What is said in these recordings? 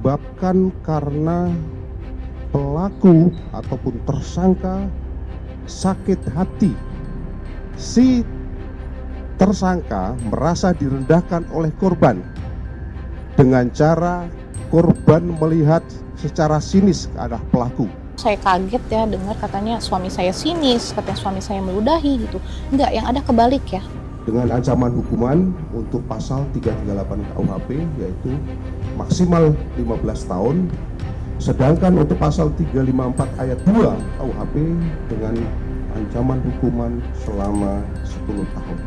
disebabkan karena pelaku ataupun tersangka sakit hati. Si tersangka merasa direndahkan oleh korban dengan cara korban melihat secara sinis ke arah pelaku. Saya kaget ya dengar katanya suami saya sinis, katanya suami saya meludahi gitu. Enggak, yang ada kebalik ya. Dengan ancaman hukuman untuk pasal 338 KUHP yaitu maksimal 15 tahun. Sedangkan untuk pasal 354 ayat 2 KUHP dengan ancaman hukuman selama 10 tahun.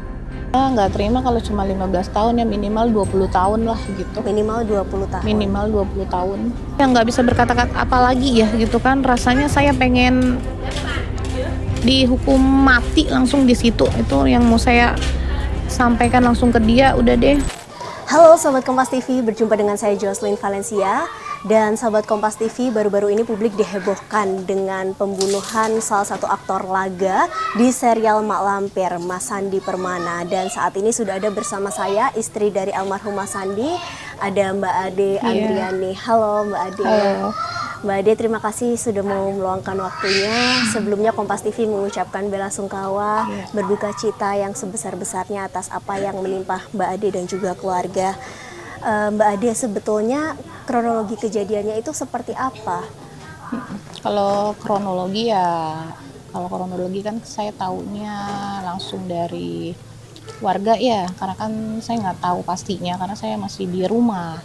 Nggak terima kalau cuma 15 tahun ya, minimal 20 tahun lah gitu. Minimal 20 tahun. Minimal 20 tahun. Yang nggak bisa berkata-kata apa lagi ya gitu kan. Rasanya saya pengen dihukum mati langsung di situ. Itu yang mau saya sampaikan langsung ke dia, udah deh. Halo Sobat Kompas TV, berjumpa dengan saya Jocelyn Valencia. Dan Sobat Kompas TV, baru-baru ini publik dihebohkan dengan pembunuhan salah satu aktor laga di serial Mak Lampir, Mas Sandi Permana. Dan saat ini sudah ada bersama saya istri dari almarhum Mas Sandi, ada Mbak Ade Andriani. Halo Mbak Ade. Halo. Mbak Ade, terima kasih sudah mau meluangkan waktunya. Sebelumnya Kompas TV mengucapkan bela sungkawa, berduka cita yang sebesar-besarnya atas apa yang menimpa Mbak Ade dan juga keluarga. Mbak Ade, sebetulnya kronologi kejadiannya itu seperti apa? Kalau kronologi kan saya taunya langsung dari warga ya, karena kan saya nggak tahu pastinya karena saya masih di rumah.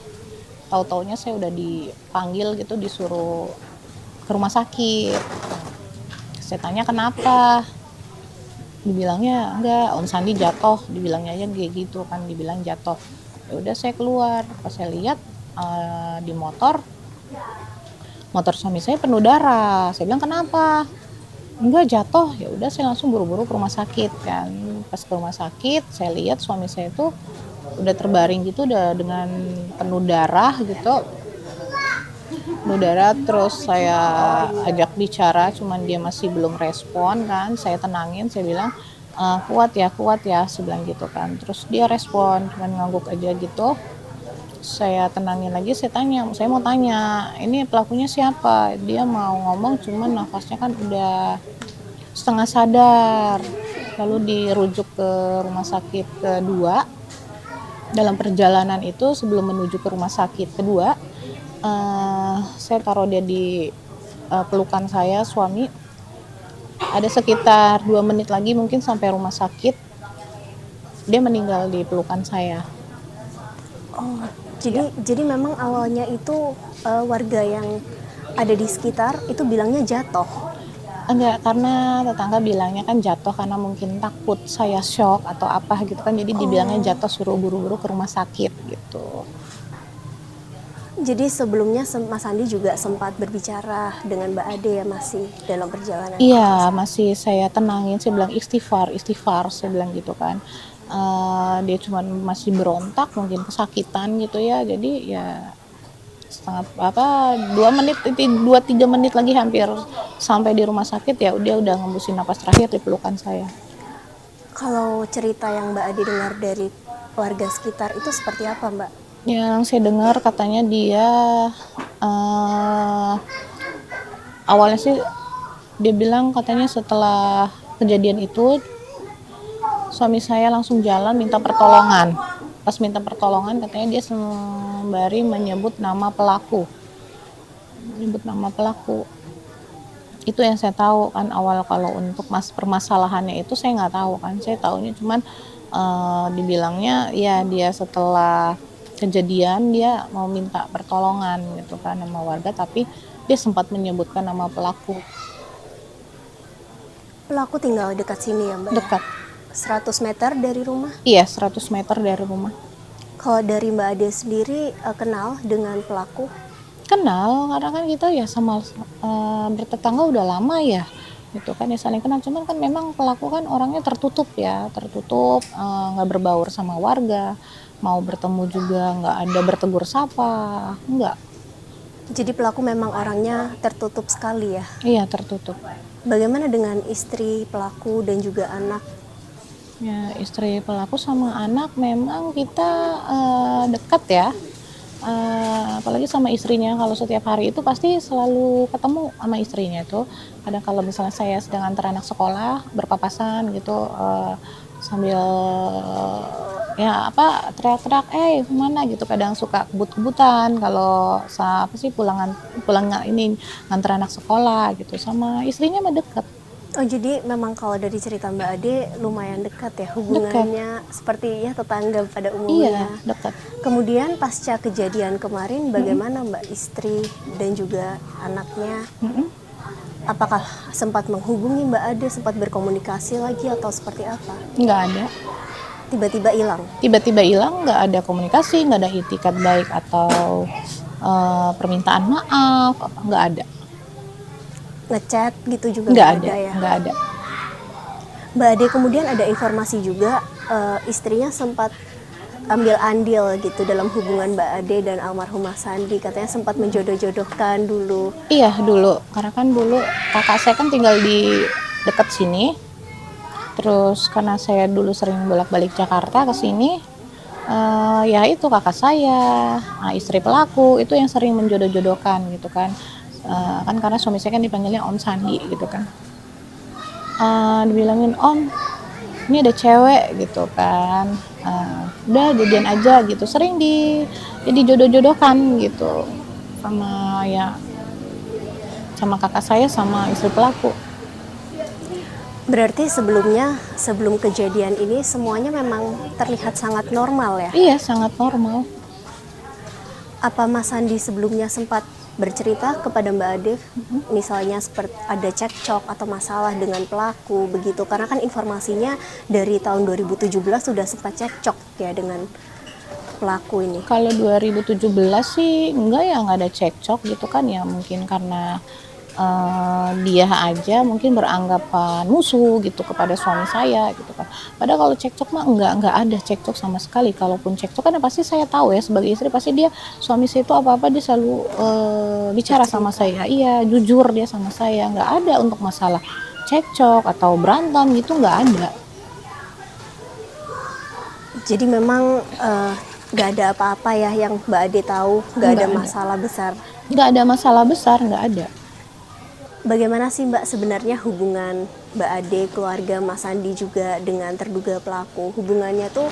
Tahu-taunya saya udah dipanggil gitu, disuruh ke rumah sakit. Saya tanya kenapa, dibilangnya enggak, Om Sandi jatuh, dibilangnya aja kayak gitu kan, dibilang jatuh. Ya udah saya keluar, pas saya lihat di motor suami saya penuh darah. Saya bilang kenapa? Enggak, jatuh. Ya udah saya langsung buru-buru ke rumah sakit kan. Pas ke rumah sakit saya lihat suami saya itu udah terbaring gitu, udah dengan penuh darah gitu. Penuh darah, terus saya ajak bicara, cuman dia masih belum respon kan. Saya tenangin, saya bilang kuat ya, saya bilang gitu kan. Terus dia respon, cuman ngangguk aja gitu. Saya tenangin lagi, saya mau tanya, ini pelakunya siapa? Dia mau ngomong, cuman nafasnya kan udah setengah sadar. Lalu dirujuk ke rumah sakit kedua. Dalam perjalanan itu sebelum menuju ke rumah sakit kedua, saya taruh dia di pelukan saya, suami. Ada sekitar 2 menit lagi mungkin sampai rumah sakit, dia meninggal di pelukan saya. Oh, jadi memang awalnya itu warga yang ada di sekitar itu bilangnya jatuh. Enggak, karena tetangga bilangnya kan jatuh karena mungkin takut saya shock atau apa gitu kan, jadi dibilangnya jatuh, suruh buru-buru ke rumah sakit gitu. Jadi sebelumnya Mas Sandi juga sempat berbicara dengan Mbak Ade ya, masih dalam perjalanan? Iya, masih saya tenangin, saya bilang istighfar, saya bilang gitu kan. Dia cuma masih berontak, mungkin kesakitan gitu ya, jadi ya 2-3 menit lagi hampir sampai di rumah sakit, ya dia udah ngembusin napas terakhir di pelukan saya. Kalau cerita yang Mbak Ade dengar dari warga sekitar itu seperti apa, Mbak? Yang saya dengar katanya dia awalnya sih dia bilang katanya setelah kejadian itu suami saya langsung jalan minta pertolongan. Pas minta pertolongan katanya dia sembari menyebut nama pelaku. Itu yang saya tahu kan awal. Kalau untuk permasalahannya itu saya nggak tahu kan. Saya tahunya cuman dibilangnya ya dia setelah kejadian dia mau minta pertolongan gitu kan sama warga, tapi dia sempat menyebutkan nama pelaku. Pelaku tinggal dekat sini ya, Mbak? Dekat. 100 meter dari rumah? Iya, 100 meter dari rumah. Kalau dari Mbak Ade sendiri kenal dengan pelaku? Kenal, karena kan kita ya sama bertetangga udah lama ya, gitu kan ya, saling kenal. Cuman kan memang pelaku kan orangnya tertutup, nggak berbaur sama warga, mau bertemu juga nggak ada bertegur sapa, nggak. Jadi pelaku memang orangnya tertutup sekali ya? Iya, tertutup. Bagaimana dengan istri pelaku dan juga anak? Ya, istri pelaku sama anak memang kita dekat ya. apalagi sama istrinya, kalau setiap hari itu pasti selalu ketemu sama istrinya itu. Kadang kalau misalnya saya sedang antar anak sekolah berpapasan gitu, sambil ya apa teriak-teriak, kemana gitu. Kadang suka kebut-kebutan kalau apa sih pulang ini nganter anak sekolah gitu, sama istrinya mah deket. Oh, jadi memang kalau dari cerita Mbak Ade lumayan dekat ya hubungannya, seperti ya tetangga pada umumnya. Iya, dekat. Kemudian pasca kejadian kemarin bagaimana Mbak, istri dan juga anaknya? Apakah sempat menghubungi Mbak Ade, sempat berkomunikasi lagi atau seperti apa? Nggak ada. Tiba-tiba hilang. Tiba-tiba hilang, nggak ada komunikasi, nggak ada itikat baik atau permintaan maaf, nggak ada. Ngechat gitu juga Nggak nggak ada, ya? nggak ada. Mbak Ade, kemudian ada informasi juga istrinya sempat ambil andil gitu dalam hubungan Mbak Ade dan almarhumah Sandi, katanya sempat menjodoh-jodohkan dulu. Iya dulu, karena kan dulu kakak saya kan tinggal di dekat sini. Terus karena saya dulu sering bolak-balik Jakarta ke sini, ya itu kakak saya, istri pelaku itu yang sering menjodoh-jodohkan gitu kan. Kan karena suami saya kan dipanggilnya Om Sandi gitu kan. Dibilangin, Om, ini ada cewek gitu kan, udah jadian aja gitu. Sering jadi jodoh-jodohkan gitu sama kakak saya sama istri pelaku. Berarti sebelum kejadian ini semuanya memang terlihat sangat normal ya? Iya, sangat normal. Apa Mas Sandi sebelumnya sempat bercerita kepada Mbak Ade, misalnya seperti ada cekcok atau masalah dengan pelaku begitu? Karena kan informasinya dari tahun 2017 sudah sempat cekcok ya dengan pelaku ini. Kalau 2017 sih nggak ada cekcok gitu kan ya, mungkin karena dia aja mungkin beranggapan musuh gitu kepada suami saya gitu kan. Padahal kalau cekcok mah nggak ada cekcok sama sekali. Kalaupun cekcok kan pasti saya tahu ya sebagai istri, pasti suami saya itu apa-apa dia selalu bicara sama saya. Iya, jujur dia sama saya. Nggak ada untuk masalah cekcok atau berantem gitu, nggak ada. Jadi memang nggak ada apa-apa ya yang Mbak Ade tahu, nggak ada masalah besar. Nggak ada masalah besar, nggak ada. Bagaimana sih Mbak sebenarnya hubungan Mbak Ade, keluarga Mas Sandi juga dengan terduga pelaku? Hubungannya tuh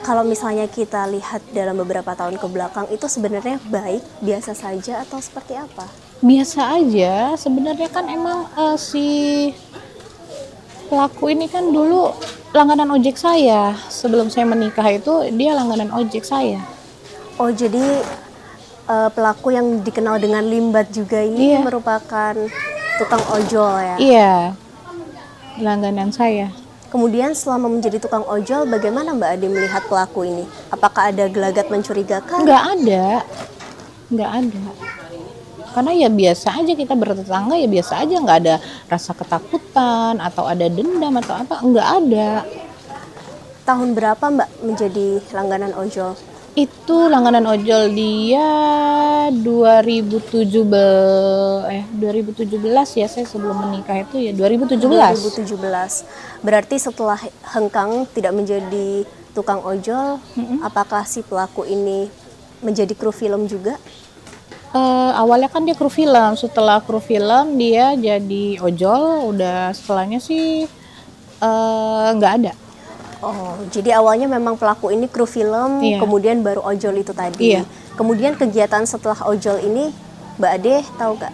kalau misalnya kita lihat dalam beberapa tahun ke belakang itu sebenarnya baik, biasa saja atau seperti apa? Biasa aja, sebenarnya kan emang si pelaku ini kan dulu langganan ojek saya. Sebelum saya menikah itu dia langganan ojek saya. Oh, jadi pelaku yang dikenal dengan Limbat juga ini merupakan tukang ojol ya? Iya, langganan saya. Kemudian selama menjadi tukang ojol, bagaimana Mbak Ade melihat pelaku ini? Apakah ada gelagat mencurigakan? Nggak ada. Karena ya biasa aja, kita bertetangga ya biasa aja, nggak ada rasa ketakutan atau ada dendam atau apa, nggak ada. Tahun berapa Mbak menjadi langganan ojol? Itu langganan ojol dia 2017 ya, saya sebelum menikah itu ya 2017. Berarti setelah hengkang tidak menjadi tukang ojol, apakah si pelaku ini menjadi kru film juga? Awalnya kan dia kru film, setelah kru film dia jadi ojol, udah setelahnya sih nggak ada. Oh, jadi awalnya memang pelaku ini kru film, kemudian baru ojol itu tadi. Iya. Kemudian kegiatan setelah ojol ini, Mbak Ade tahu gak?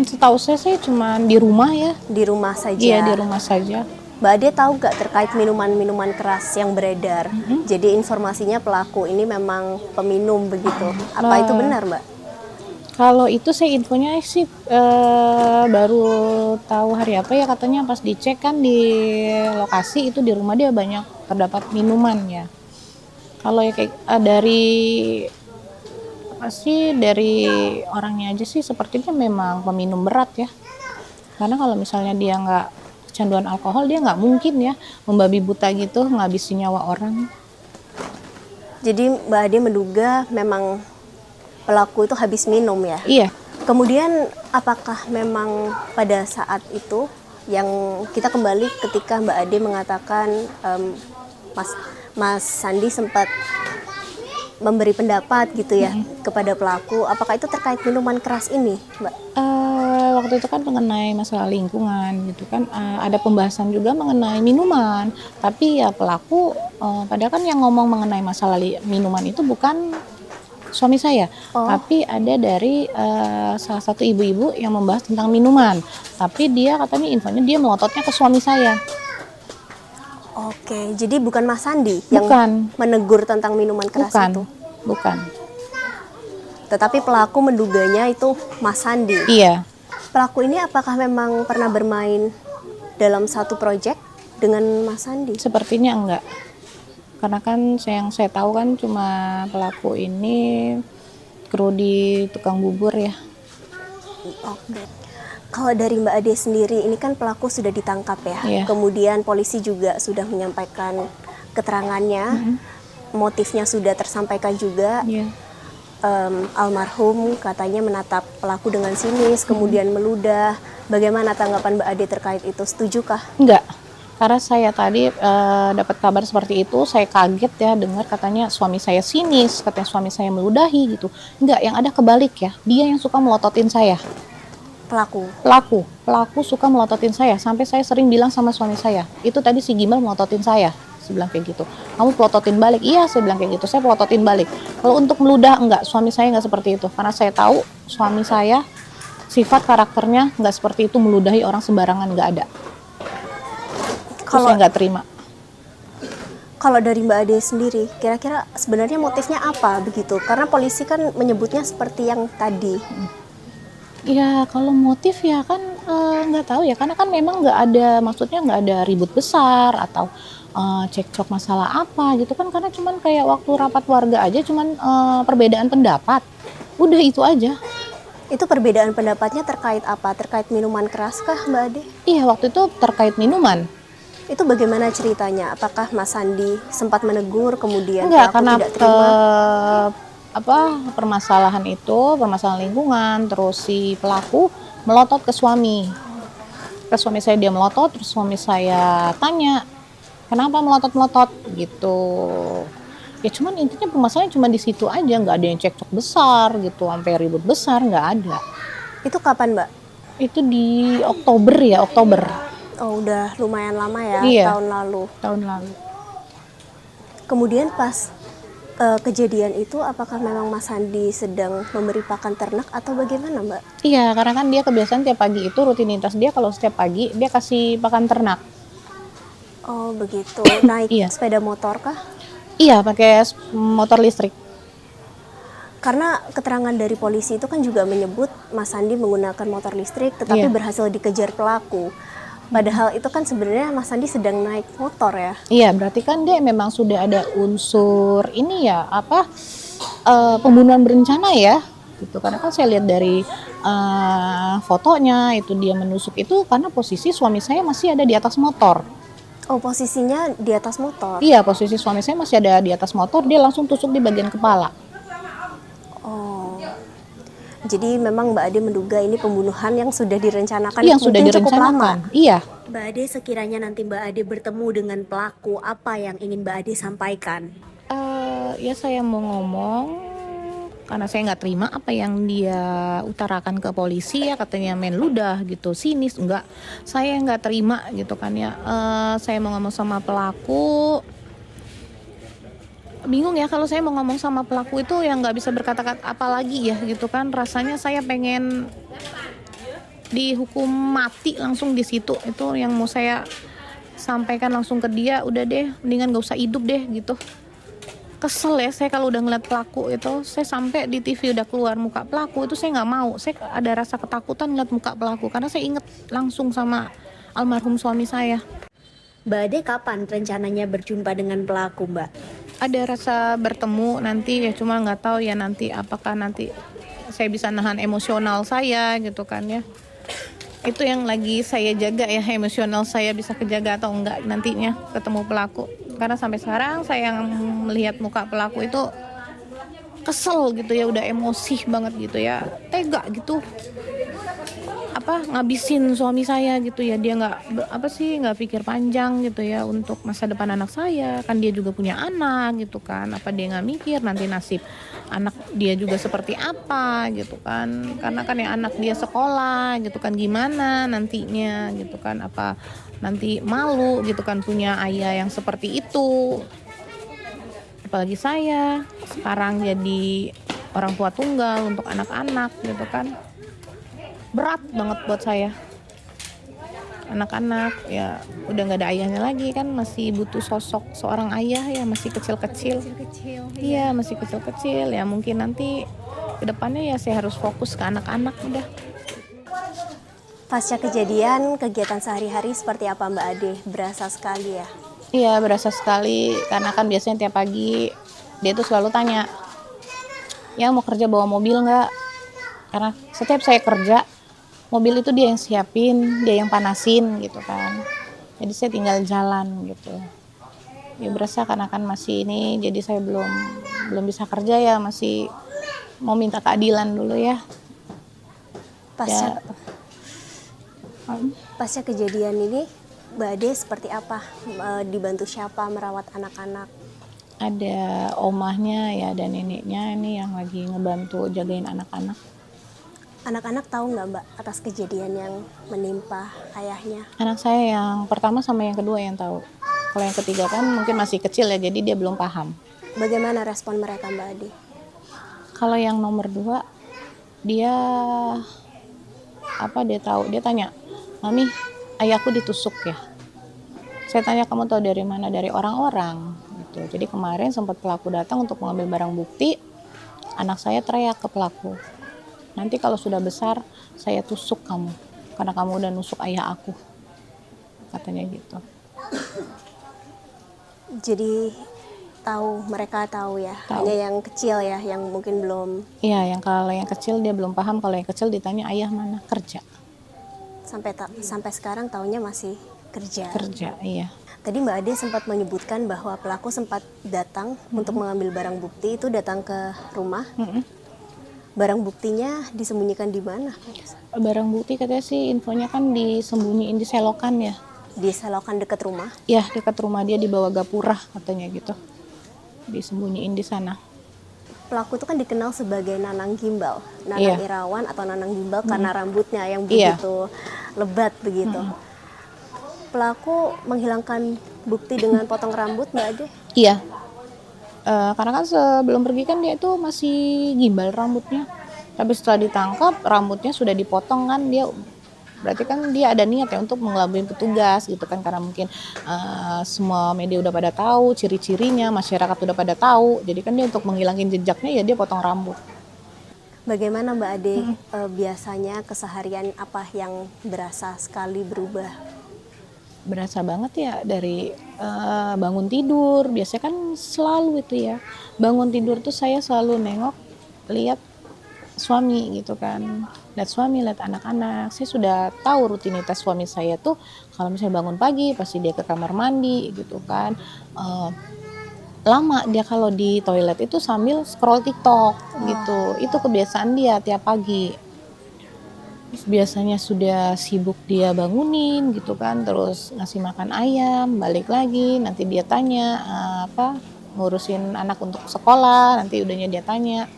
Setahu saya cuma di rumah ya. Di rumah saja? Iya, di rumah saja. Mbak Ade tahu gak terkait minuman-minuman keras yang beredar? Jadi informasinya pelaku ini memang peminum begitu. Apa itu benar Mbak? Kalau itu saya infonya sih baru tahu hari apa ya, katanya pas dicek kan di lokasi itu di rumah dia banyak terdapat minuman ya. Kalau ya kayak dari orangnya aja sih sepertinya memang peminum berat ya. Karena kalau misalnya dia nggak kecanduan alkohol, dia nggak mungkin ya membabi buta gitu ngabisin nyawa orang. Jadi Mbak Ade menduga memang pelaku itu habis minum ya? Iya. Kemudian apakah memang pada saat itu yang kita kembali ketika Mbak Ade mengatakan Mas Sandi sempat memberi pendapat gitu ya kepada pelaku. Apakah itu terkait minuman keras ini, Mbak? Waktu itu kan mengenai masalah lingkungan gitu kan, ada pembahasan juga mengenai minuman, tapi ya pelaku padahal kan yang ngomong mengenai masalah minuman itu bukan suami saya, tapi ada dari salah satu ibu-ibu yang membahas tentang minuman, tapi dia katanya infonya dia melototnya ke suami saya. Oke, jadi bukan Mas Sandi yang Bukan. menegur tentang minuman keras Bukan, itu. bukan. Tetapi pelaku menduganya itu Mas Sandi. Iya. Pelaku ini apakah memang pernah bermain dalam satu proyek dengan Mas Sandi? Sepertinya enggak. Karena kan yang saya tahu kan cuma pelaku ini kru di tukang bubur ya. Oke. Kalau dari Mbak Ade sendiri, ini kan pelaku sudah ditangkap ya. Iya. Kemudian polisi juga sudah menyampaikan keterangannya, motifnya sudah tersampaikan juga. Iya. Almarhum katanya menatap pelaku dengan sinis, kemudian meludah. Bagaimana tanggapan Mbak Ade terkait itu? Setujukah? Enggak. Karena saya tadi dapat kabar seperti itu, saya kaget ya dengar katanya suami saya sinis, katanya suami saya meludahi gitu. Enggak, yang ada kebalik ya. Dia yang suka melototin saya. Pelaku suka melototin saya, sampai saya sering bilang sama suami saya, itu tadi si Gimbal melototin saya. Saya bilang kayak gitu. Kamu pelototin balik? Iya, saya bilang kayak gitu. Saya pelototin balik. Kalau untuk meludah enggak, suami saya enggak seperti itu. Karena saya tahu suami saya sifat karakternya enggak seperti itu, meludahi orang sembarangan, enggak ada. Kalau saya enggak terima. Kalau dari Mbak Ade sendiri, kira-kira sebenarnya motifnya apa begitu? Karena polisi kan menyebutnya seperti yang tadi. Ya kalau motif ya kan nggak tahu ya, karena kan memang nggak ada, maksudnya nggak ada ribut besar atau cekcok masalah apa gitu kan, karena cuman kayak waktu rapat warga aja cuman perbedaan pendapat, udah itu aja. Itu perbedaan pendapatnya terkait apa? Terkait minuman keras kah Mbak Ade? Iya, waktu itu terkait minuman. Itu bagaimana ceritanya? Apakah Mas Sandi sempat menegur kemudian Enggak, pelaku karena tidak terima? permasalahan itu, permasalahan lingkungan, terus si pelaku melotot ke suami saya, dia melotot, terus suami saya tanya kenapa melotot gitu ya, cuman intinya permasalahan cuma di situ aja, nggak ada yang cekcok besar gitu sampai ribut besar, nggak ada. Itu kapan Mbak? Itu di Oktober. Oh udah lumayan lama ya, Iya. tahun lalu. Kemudian pas kejadian itu, apakah memang Mas Sandi sedang memberi pakan ternak atau bagaimana Mbak? Iya, karena kan dia kebiasaan tiap pagi itu rutinitas dia, kalau setiap pagi dia kasih pakan ternak. Oh begitu, naik Iya. sepeda motor kah? Iya, pakai motor listrik. Karena keterangan dari polisi itu kan juga menyebut Mas Sandi menggunakan motor listrik tetapi Iya. berhasil dikejar pelaku. Padahal itu kan sebenarnya Mas Sandi sedang naik motor ya. Iya, berarti kan dia memang sudah ada unsur ini ya, pembunuhan berencana ya, gitu. Karena kan saya lihat dari fotonya itu dia menusuk itu karena posisi suami saya masih ada di atas motor. Oh posisinya di atas motor. Iya, posisi suami saya masih ada di atas motor, dia langsung tusuk di bagian kepala. Oh. Jadi memang Mbak Ade menduga ini pembunuhan yang sudah direncanakan. Yang sudah mungkin cukup direncanakan. lama. Iya. Mbak Ade, sekiranya nanti Mbak Ade bertemu dengan pelaku, apa yang ingin Mbak Ade sampaikan? Ya saya mau ngomong karena saya nggak terima apa yang dia utarakan ke polisi ya, katanya main ludah gitu, sinis. Enggak, saya nggak terima gitu kan ya. Saya mau ngomong sama pelaku, bingung ya kalau saya mau ngomong sama pelaku itu yang nggak bisa berkata-kata apa lagi ya gitu kan. Rasanya saya pengen dihukum mati langsung di situ, itu yang mau saya sampaikan langsung ke dia. Udah deh, mendingan gak usah hidup deh gitu. Kesel ya saya kalau udah ngeliat pelaku itu. Saya sampai di TV udah keluar muka pelaku itu, saya nggak mau. Saya ada rasa ketakutan ngeliat muka pelaku karena saya inget langsung sama almarhum suami saya. Mbak Ade kapan rencananya berjumpa dengan pelaku Mbak? Ada rasa bertemu nanti ya, cuma nggak tahu ya nanti apakah nanti saya bisa nahan emosional saya gitu kan ya. Itu yang lagi saya jaga ya, emosional saya bisa kejaga atau enggak nantinya ketemu pelaku. Karena sampai sekarang saya yang melihat muka pelaku itu kesel gitu ya, udah emosi banget gitu ya, tega gitu. ngabisin suami saya gitu ya. Dia nggak pikir panjang gitu ya untuk masa depan anak saya, kan dia juga punya anak gitu kan. Apa dia nggak mikir nanti nasib anak dia juga seperti apa gitu kan, karena kan ya anak dia sekolah gitu kan, gimana nantinya gitu kan, apa nanti malu gitu kan punya ayah yang seperti itu. Apalagi saya sekarang jadi orang tua tunggal untuk anak-anak gitu kan, berat banget buat saya. Anak-anak ya udah nggak ada ayahnya lagi kan, masih butuh sosok seorang ayah ya, masih kecil-kecil. Iya, masih kecil-kecil ya, mungkin nanti kedepannya ya saya harus fokus ke anak-anak udah. Pasca kejadian, kegiatan sehari-hari seperti apa Mbak Ade? Berasa sekali ya? Iya, berasa sekali, karena kan biasanya tiap pagi dia tuh selalu tanya, ya mau kerja bawa mobil nggak? Karena setiap saya kerja, mobil itu dia yang siapin, dia yang panasin gitu kan. Jadi saya tinggal jalan gitu. Ya berasa karena kan masih ini, jadi saya belum bisa kerja ya, masih mau minta keadilan dulu ya. Pasca, pasca kejadian ini, Mbak Ade seperti apa? Dibantu siapa merawat anak-anak? Ada omahnya ya dan neneknya ini yang lagi ngebantu jagain anak-anak. Anak-anak tahu nggak Mbak atas kejadian yang menimpa ayahnya? Anak saya yang pertama sama yang kedua yang tahu. Kalau yang ketiga kan mungkin masih kecil ya, jadi dia belum paham. Bagaimana respon mereka Mbak Ade? Kalau yang nomor 2, dia tahu, dia tanya, "Mami, ayahku ditusuk ya?" Saya tanya, "Kamu tahu dari mana?" "Dari orang-orang." Gitu. Jadi kemarin sempat pelaku datang untuk mengambil barang bukti, anak saya teriak ke pelaku, "Nanti kalau sudah besar, saya tusuk kamu, karena kamu udah nusuk ayah aku." Katanya gitu. Jadi mereka tahu ya, Tahu. hanya yang kecil ya, yang mungkin belum. Iya, kalau yang kecil dia belum paham, kalau yang kecil ditanya ayah mana, kerja. Sampai sekarang taunya masih kerja. Kerja, iya. Tadi Mbak Ade sempat menyebutkan bahwa pelaku sempat datang untuk mengambil barang bukti, itu datang ke rumah. Barang buktinya disembunyikan di mana? Barang bukti katanya sih infonya kan disembunyiin di selokan ya. Di selokan dekat rumah. Ya, dekat rumah dia di bawah gapura katanya gitu. Disembunyiin di sana. Pelaku itu kan dikenal sebagai Nanang Gimbal, Nanang Iya. Irawan atau Nanang Gimbal karena rambutnya yang Iya. begitu lebat begitu. Pelaku menghilangkan bukti dengan potong rambut Mbak Ade? Iya. Karena kan sebelum pergi kan dia itu masih gimbal rambutnya. Tapi setelah ditangkap rambutnya sudah dipotong kan, dia berarti kan dia ada niat ya untuk mengelabui petugas gitu kan, karena mungkin semua media udah pada tahu ciri-cirinya, masyarakat udah pada tahu, jadi kan dia untuk menghilangin jejaknya ya dia potong rambut. Bagaimana Mbak Ade biasanya keseharian apa yang berasa sekali berubah? Berasa banget ya dari bangun tidur, biasanya kan selalu itu ya, bangun tidur tuh saya selalu nengok, lihat suami gitu kan, lihat suami, lihat anak-anak. Saya sudah tahu rutinitas suami saya tuh kalau misalnya bangun pagi pasti dia ke kamar mandi gitu kan. Lama dia kalau di toilet itu sambil scroll TikTok gitu. Itu kebiasaan dia tiap pagi. Terus biasanya sudah sibuk dia bangunin gitu kan, terus ngasih makan ayam, balik lagi, nanti dia tanya ngurusin anak untuk sekolah, nanti udahnya dia tanya,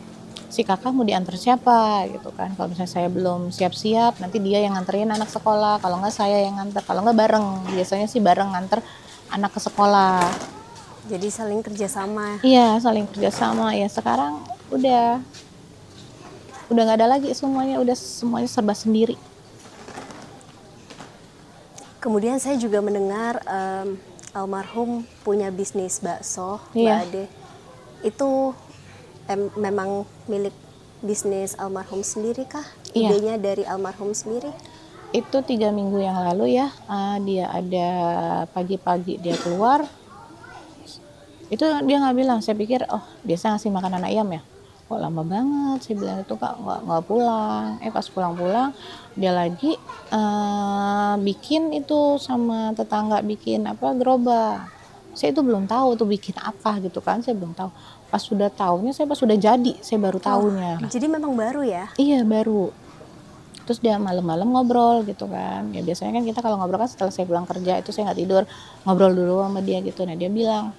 "Si kakak mau diantar siapa?" gitu kan. Kalau misalnya saya belum siap-siap, nanti dia yang nganterin anak sekolah, kalau enggak saya yang nganter, kalau enggak bareng, biasanya sih bareng nganter anak ke sekolah. Jadi saling kerjasama. Iya, saling kerjasama ya. Sekarang udah nggak ada lagi, semuanya serba sendiri. Kemudian saya juga mendengar almarhum punya bisnis bakso, Mbak Iya. Ade. Itu memang milik bisnis almarhum sendiri kah? Iya. Idenya dari almarhum sendiri? Itu 3 minggu yang lalu ya, dia ada pagi-pagi dia keluar, itu dia nggak bilang, saya pikir biasa ngasih makanan ayam ya, kok lama banget, saya bilang itu kak nggak pulang. Pas pulang dia lagi bikin itu sama tetangga, bikin gerobak. Saya itu belum tahu tuh bikin apa gitu kan, saya belum tahu. Pas sudah tahunya, pas sudah jadi saya baru tahunya. Jadi memang baru ya? Iya baru. Terus dia malam-malam ngobrol gitu kan. Ya biasanya kan kita kalau ngobrol kan setelah saya pulang kerja itu saya nggak tidur, ngobrol dulu sama dia gitu. Nah dia bilang,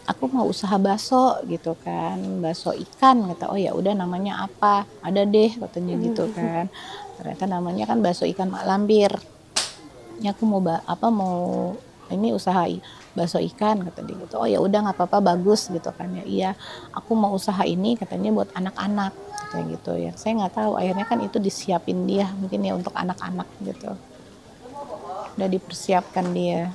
aku mau usaha bakso gitu kan, bakso ikan kata. Oh ya udah namanya apa? Ada deh katanya gitu kan. Ternyata namanya kan bakso ikan mak lampir. Ya aku mau mau ini usaha bakso ikan kata dia gitu. Oh ya udah nggak apa-apa, bagus gitu kan ya. Iya, aku mau usaha ini katanya buat anak-anak kayak gitu ya. Saya nggak tahu, akhirnya kan itu disiapin dia mungkin ya untuk anak-anak gitu. Udah dipersiapkan dia.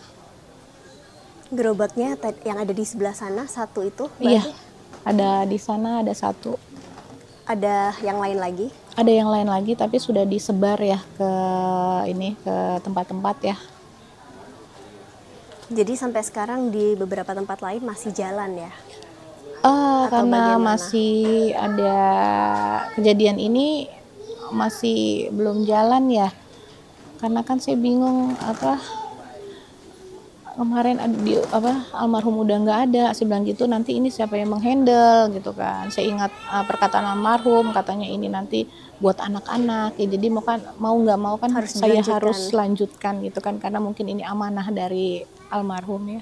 Gerobaknya yang ada di sebelah sana satu itu Iya, berarti ada di sana ada satu. ada yang lain lagi? Ada yang lain lagi tapi sudah disebar ya ke ke tempat-tempat ya. Jadi sampai sekarang di beberapa tempat lain masih jalan ya? Atau Karena bagaimana? masih ada kejadian ini masih belum jalan ya. Karena kan saya bingung kemarin almarhum udah nggak ada, saya bilang gitu, nanti ini siapa yang menghandle gitu kan. Saya ingat perkataan almarhum katanya ini nanti buat anak-anak ya, jadi mau nggak mau kan Harus saya dilanjutkan. harus lanjutkan gitu kan, karena mungkin ini amanah dari almarhum ya.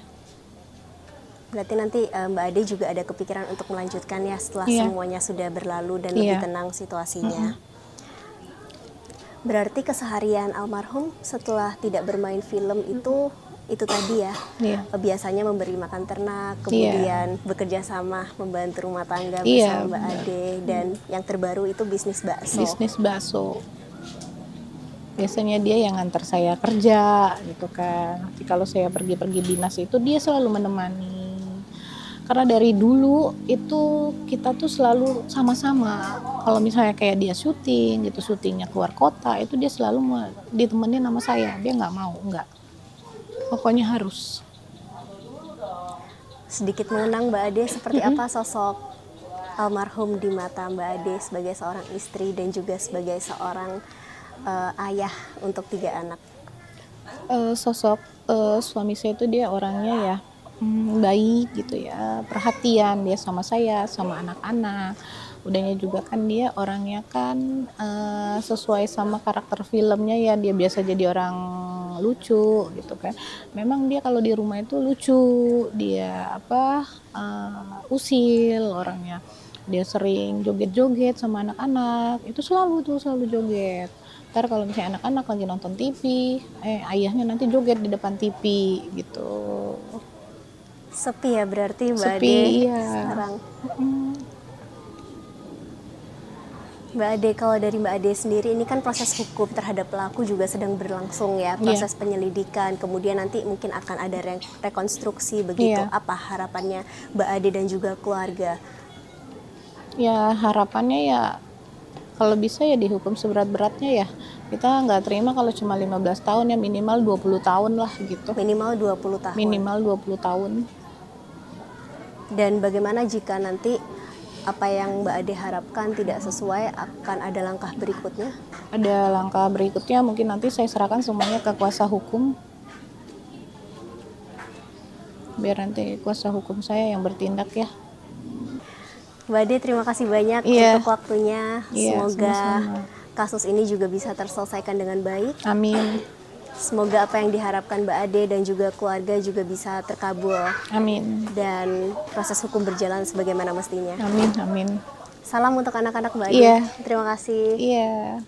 Berarti nanti Mbak Ade juga ada kepikiran untuk melanjutkan ya setelah Iya. semuanya sudah berlalu dan Iya. lebih tenang situasinya. Berarti keseharian almarhum setelah tidak bermain film itu tadi ya, Iya. biasanya memberi makan ternak, kemudian bekerja sama membantu rumah tangga Iya, bersama Mbak Ade, dan yang terbaru itu bisnis bakso. Bisnis bakso. Biasanya dia yang ngantar saya kerja gitu kan. Nanti kalau saya pergi-pergi dinas itu dia selalu menemani. Karena dari dulu itu kita tuh selalu sama-sama. Kalau misalnya kayak dia syuting gitu, syutingnya keluar kota, itu dia selalu ditemenin sama saya. Dia nggak mau, nggak. Pokoknya harus. Sedikit mengenang Mbak Ade, seperti apa sosok almarhum di mata Mbak Ade sebagai seorang istri dan juga sebagai seorang ayah untuk 3 anak? Sosok suami saya itu dia orangnya ya baik gitu ya, perhatian dia sama saya, sama anak-anak. Udahnya juga kan dia orangnya kan sesuai sama karakter filmnya ya, dia biasa jadi orang lucu gitu kan. Memang dia kalau di rumah itu lucu, dia usil orangnya. Dia sering joget-joget sama anak-anak, itu selalu joget. Ntar kalau misalnya anak-anak lagi nonton TV, ayahnya nanti joget di depan TV gitu. Sepi ya berarti Mbak Sepi, Ade iya. sekarang. Mbak Ade, kalau dari Mbak Ade sendiri ini kan proses hukum terhadap pelaku juga sedang berlangsung ya, proses penyelidikan, kemudian nanti mungkin akan ada rekonstruksi begitu. Iya. Apa harapannya Mbak Ade dan juga keluarga? Ya harapannya ya kalau bisa ya dihukum seberat-beratnya ya. Kita nggak terima kalau cuma 15 tahun ya, minimal 20 tahun lah gitu. Minimal 20 tahun. Minimal 20 tahun. Dan bagaimana jika nanti apa yang Mbak Ade harapkan tidak sesuai, akan ada langkah berikutnya? Ada langkah berikutnya, mungkin nanti saya serahkan semuanya ke kuasa hukum. Biar nanti kuasa hukum saya yang bertindak ya. Mbak Ade, terima kasih banyak Iya. untuk waktunya. Iya, Semoga sama-sama. kasus ini juga bisa terselesaikan dengan baik. Amin. Semoga apa yang diharapkan Mbak Ade dan juga keluarga juga bisa terkabul Amin. dan proses hukum berjalan sebagaimana mestinya. Amin. Amin. Salam untuk anak-anak Mbak Ade. Iya. Terima kasih. Iya.